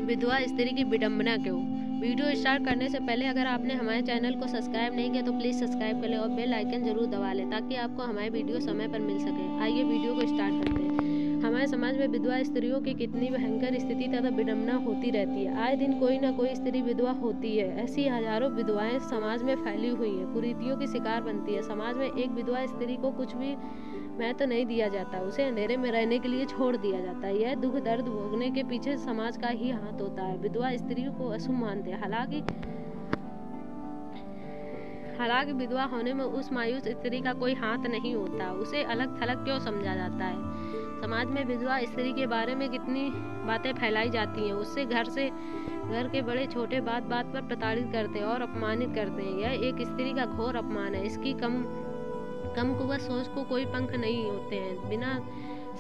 विधवा स्त्री की विडंबना क्यों। वीडियो स्टार्ट करने से पहले अगर आपने हमारे चैनल को सब्सक्राइब नहीं किया तो प्लीज़ सब्सक्राइब कर लें और बेल आइकन जरूर दबा लें ताकि आपको हमारे वीडियो समय पर मिल सके। आइए वीडियो को स्टार्ट करते हैं। हमारे समाज में विधवा स्त्रियों की कितनी भयंकर स्थिति तथा विडंबना होती रहती है। आए दिन कोई ना कोई स्त्री विधवा होती है। ऐसी हजारों विधवाएं समाज में फैली हुई हैं, कुरीतियों की शिकार बनती है। समाज में एक विधवा स्त्री को कुछ भी महत्व नहीं दिया जाता, उसे अंधेरे में रहने के लिए छोड़ दिया जाता है। यह दुख दर्द भोगने के पीछे समाज का ही हाथ होता है। विधवा स्त्रियों को अशुभ मानते हैं। हालांकि विधवा होने में उस मायूस स्त्री का कोई हाथ नहीं होता। उसे अलग थलग क्यों समझा जाता है। समाज में विधवा स्त्री के बारे में कितनी बातें फैलाई जाती हैं। उससे घर के बड़े छोटे बात बात पर प्रताड़ित करते हैं और अपमानित करते हैं। यह एक स्त्री का घोर अपमान है। इसकी कम कुवत सोच को कोई पंख नहीं होते हैं, बिना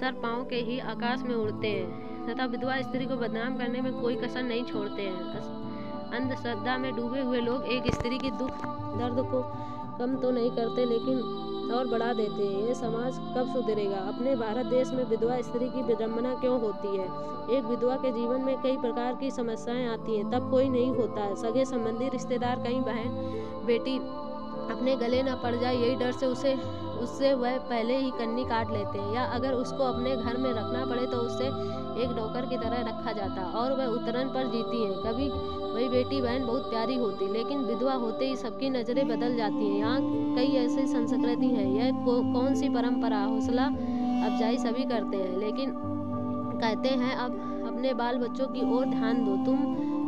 सर पांव के ही आकाश में उड़ते हैं तथा विधवा स्त्री को बदनाम करने में कोई कसर नहीं छोड़ते हैं। अंधश्रद्धा में डूबे हुए लोग एक स्त्री के दुख दर्द को कम तो नहीं करते लेकिन और बढ़ा देते हैं। यह समाज कब सुधरेगा। अपने भारत देश में विधवा स्त्री की विडंबना क्यों होती है। एक विधवा के जीवन में कई प्रकार की समस्याएं आती हैं, तब कोई नहीं होता है। सगे संबंधी रिश्तेदार, कहीं बहन बेटी अपने गले न पड़ जाए यही डर से उससे वह पहले ही कन्नी काट लेते हैं, या अगर उसको अपने घर में रखना पड़े तो उससे एक नौकर की तरह रखा जाता और वह उतरन पर जीती है। कभी वही बेटी बहन बहुत प्यारी होती, लेकिन विधवा होते ही सबकी नज़रें बदल जाती हैं। यहाँ कई ऐसी संस्कृति हैं। यह कौन सी परंपरा। हौसला अफजाई सभी करते हैं, लेकिन कहते हैं अब अपने बाल बच्चों की ओर ध्यान दो,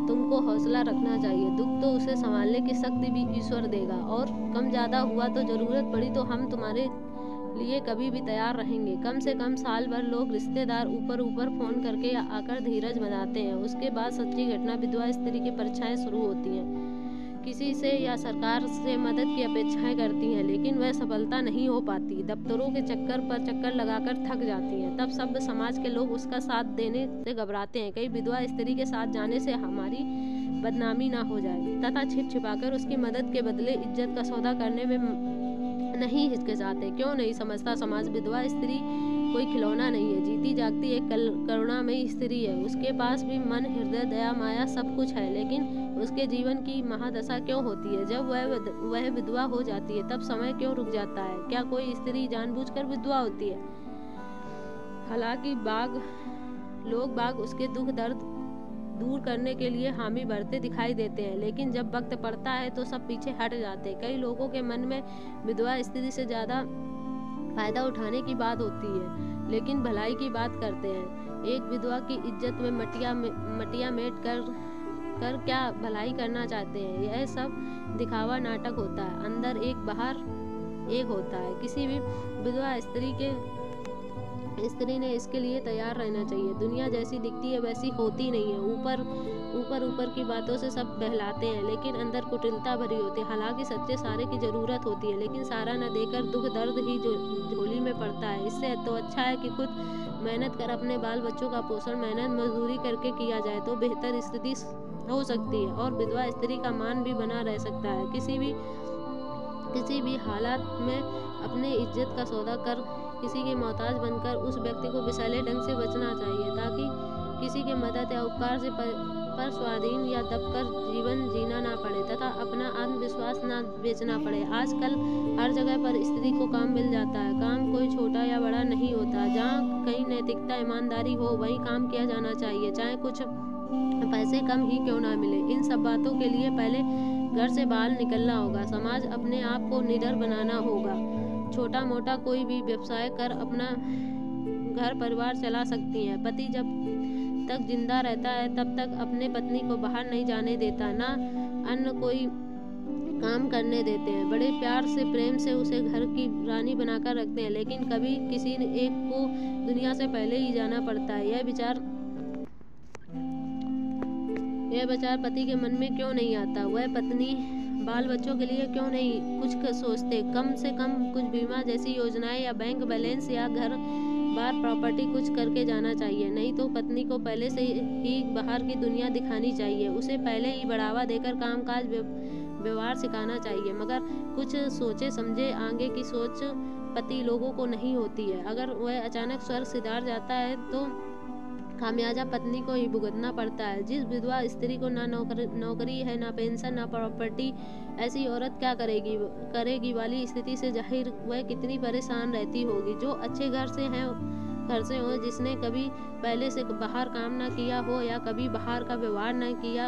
तुमको हौसला रखना चाहिए। दुख तो उसे संभालने की शक्ति भी ईश्वर देगा, और कम ज़्यादा हुआ तो ज़रूरत पड़ी तो हम तुम्हारे लिए कभी भी तैयार रहेंगे। कम से कम साल भर लोग रिश्तेदार ऊपर फ़ोन करके आकर धीरज बनाते हैं। उसके बाद सच्ची घटना विधवा स्त्री की परीक्षाएं शुरू होती हैं। किसी से या सरकार से मदद की अपेक्षाएं करती हैं, लेकिन वह सफलता नहीं हो पाती। दफ्तरों के चक्कर पर चक्कर लगाकर थक जाती हैं। तब सब समाज के लोग उसका साथ देने से घबराते हैं, कहीं विधवा स्त्री के साथ जाने से हमारी बदनामी ना हो जाए, तथा छिप छिपाकर उसकी मदद के बदले इज्जत का सौदा करने में नहीं हिचकिचाते। क्यों नहीं समझता समाज विधवा स्त्री कोई खिलौना नहीं है, जीती जागती एक करुणामयी स्त्री है। उसके पास भी मन, हृदय, दया, माया सब कुछ है, लेकिन उसके जीवन की महादशा क्यों होती है। जब वह विधवा हो जाती है तब समय क्यों रुक जाता है। क्या कोई स्त्री जानबूझकर विधवा होती है। हालांकि लोग बाग उसके दुख दर्द दूर करने के लिए हामी भरते दिखाई देते हैं, लेकिन जब वक्त पड़ता है तो सब पीछे हट जाते हैं। कई लोगों के मन में विधवा स्त्री से ज़्यादा फायदा उठाने की बात होती है, लेकिन भलाई की बात करते हैं। एक विधवा की इज्जत में मटिया मेट कर क्या भलाई करना चाहते हैं। यह सब दिखावा नाटक होता है। अंदर एक बाहर एक होता है। किसी भी विधवा स्त्री ने इसके लिए तैयार रहना चाहिए। दुनिया जैसी दिखती है वैसी होती नहीं है। ऊपर की बातों से सब बहलाते हैं, लेकिन अंदर कुटिलता भरी होती है। हालांकि सच्चे सहारे की जरूरत होती है, लेकिन सहारा न देकर दुख दर्द ही झोली में पड़ता है। इससे तो अच्छा है कि खुद मेहनत कर अपने बाल बच्चों का पोषण मेहनत मजदूरी करके किया जाए तो बेहतर स्थिति हो सकती है, और विधवा स्त्री का मान भी बना रह सकता है। किसी भी हालात में अपने इज्जत का सौदा कर किसी के मोहताज बनकर उस व्यक्ति को विषैले ढंग से बचना चाहिए, ताकि किसी के मदद या उपकार से पर स्वाधीन या दबकर जीवन जीना ना पड़े, तथा अपना आत्मविश्वास ना बेचना पड़े। आजकल हर जगह पर स्त्री को काम मिल जाता है। काम कोई छोटा या बड़ा नहीं होता। जहाँ कहीं नैतिकता ईमानदारी हो वहीं काम किया जाना चाहिए, चाहे कुछ पैसे कम ही क्यों ना मिले। इन सब बातों के लिए पहले घर से बाहर निकलना होगा। समाज अपने आप को निडर बनाना होगा। छोटा मोटा कोई भी व्यवसाय कर अपना घर परिवार चला सकती हैं। पति जब तक जिंदा रहता है तब तक अपने पत्नी को बाहर नहीं जाने देता, ना अन्य कोई काम करने देते हैं। बड़े प्यार से प्रेम से उसे घर की रानी बनाकर रखते हैं, लेकिन कभी किसी एक को दुनिया से पहले ही जाना पड़ता है। यह विचार पति के मन में क्यों नहीं आता। वह पत्नी बाल बच्चों के लिए क्यों नहीं कुछ सोचते। कम से कम कुछ बीमा जैसी योजनाएं या बैंक बैलेंस या घर बार प्रॉपर्टी कुछ करके जाना चाहिए। नहीं तो पत्नी को पहले से ही बाहर की दुनिया दिखानी चाहिए। उसे पहले ही बढ़ावा देकर कामकाज व्यवहार सिखाना चाहिए। मगर कुछ सोचे समझे आगे की सोच पति लोगों को नहीं होती है। अगर वह अचानक स्वर्ग सिधार जाता है तो खामियाजा पत्नी को ही भुगतना पड़ता है। जिस विधवा स्त्री को ना नौकरी है, ना पेंशन, ना प्रॉपर्टी, ऐसी औरत क्या करेगी वाली स्थिति से जाहिर वह कितनी परेशान रहती होगी। जो अच्छे घर से हो, जिसने कभी पहले से बाहर काम ना किया हो या कभी बाहर का व्यवहार न किया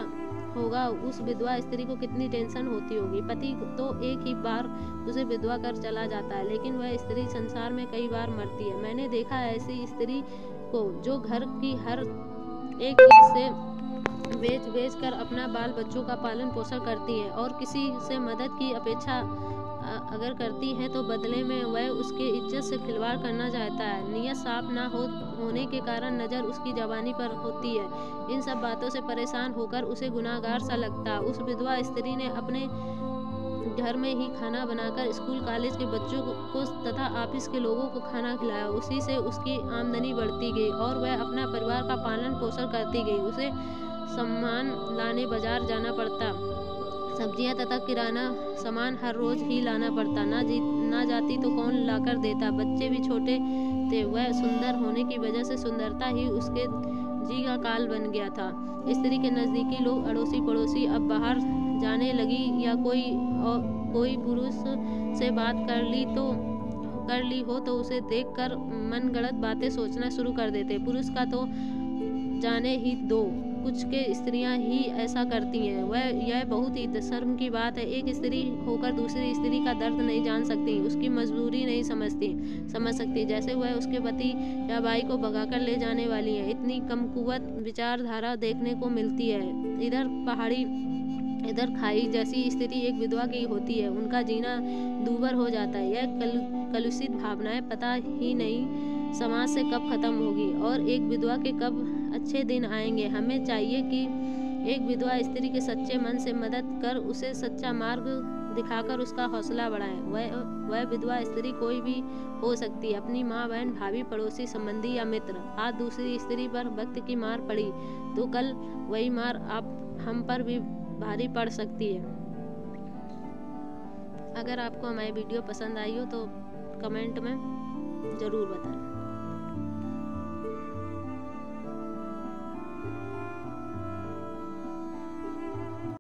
होगा, उस विधवा स्त्री को कितनी टेंशन होती होगी। पति तो एक ही बार उसे विधवा कर चला जाता है, लेकिन वह स्त्री संसार में कई बार मरती है। मैंने देखा है ऐसी स्त्री को जो घर की हर एक चीज से बेच कर अपना बाल बच्चों का पालन पोषण करती हैं, और किसी से मदद की अपेक्षा अगर करती हैं तो बदले में वह उसके इज्जत से खिलवाड़ करना चाहता है। नियत साफ ना होने के कारण नज़र उसकी जवानी पर होती है। इन सब बातों से परेशान होकर उसे गुनाहगार सा लगता है। उस विधवा स्त्री ने अपने घर में ही खाना बनाकर स्कूल कॉलेज के बच्चों को तथा ऑफिस के लोगों को खाना खिलाया। उसी से उसकी आमदनी बढ़ती गई और वह अपना परिवार का पालन पोषण करती गई। उसे सामान लाने बाजार जाना पड़ता, सब्जियां तथा किराना सामान हर रोज ही लाना पड़ता। ना जाती तो कौन लाकर देता। बच्चे भी छोटे थे। वह सुंदर होने की वजह से सुंदरता ही उसके जी का काल बन गया था। स्त्री के नज़दीकी लोग, अड़ोसी पड़ोसी अब बाहर जाने लगी या कोई पुरुष से बात कर ली हो तो उसे देखकर मनगढ़ंत बातें सोचना शुरू कर देते। पुरुष का तो जाने ही दो, कुछ के स्त्रियां ही ऐसा करती हैं। यह बहुत ही शर्म की बात है। एक स्त्री होकर दूसरी स्त्री का दर्द नहीं जान सकती, उसकी मजबूरी नहीं समझ सकती, जैसे वह उसके पति या भाई को भगाकर ले जाने वाली है। इतनी कमकुवत विचारधारा देखने को मिलती है। इधर खाई जैसी स्थिति एक विधवा की होती है। उनका जीना दूभर हो जाता है। यह कलुषित भावनाएं पता ही नहीं समाज से कब खत्म होगी और एक विधवा के कब अच्छे दिन आएंगे। हमें चाहिए कि एक विधवा स्त्री के सच्चे मन से मदद कर उसे सच्चा मार्ग दिखाकर उसका हौसला बढ़ाएं। वह विधवा स्त्री कोई भी हो सकती है, अपनी माँ, बहन, भाभी, पड़ोसी, संबंधी या मित्र। आज दूसरी स्त्री पर वक्त की मार पड़ी तो कल वही मार हम पर भी भारी पड़ सकती है। अगर आपको हमारी वीडियो पसंद आई हो तो कमेंट में ज़रूर बताएं।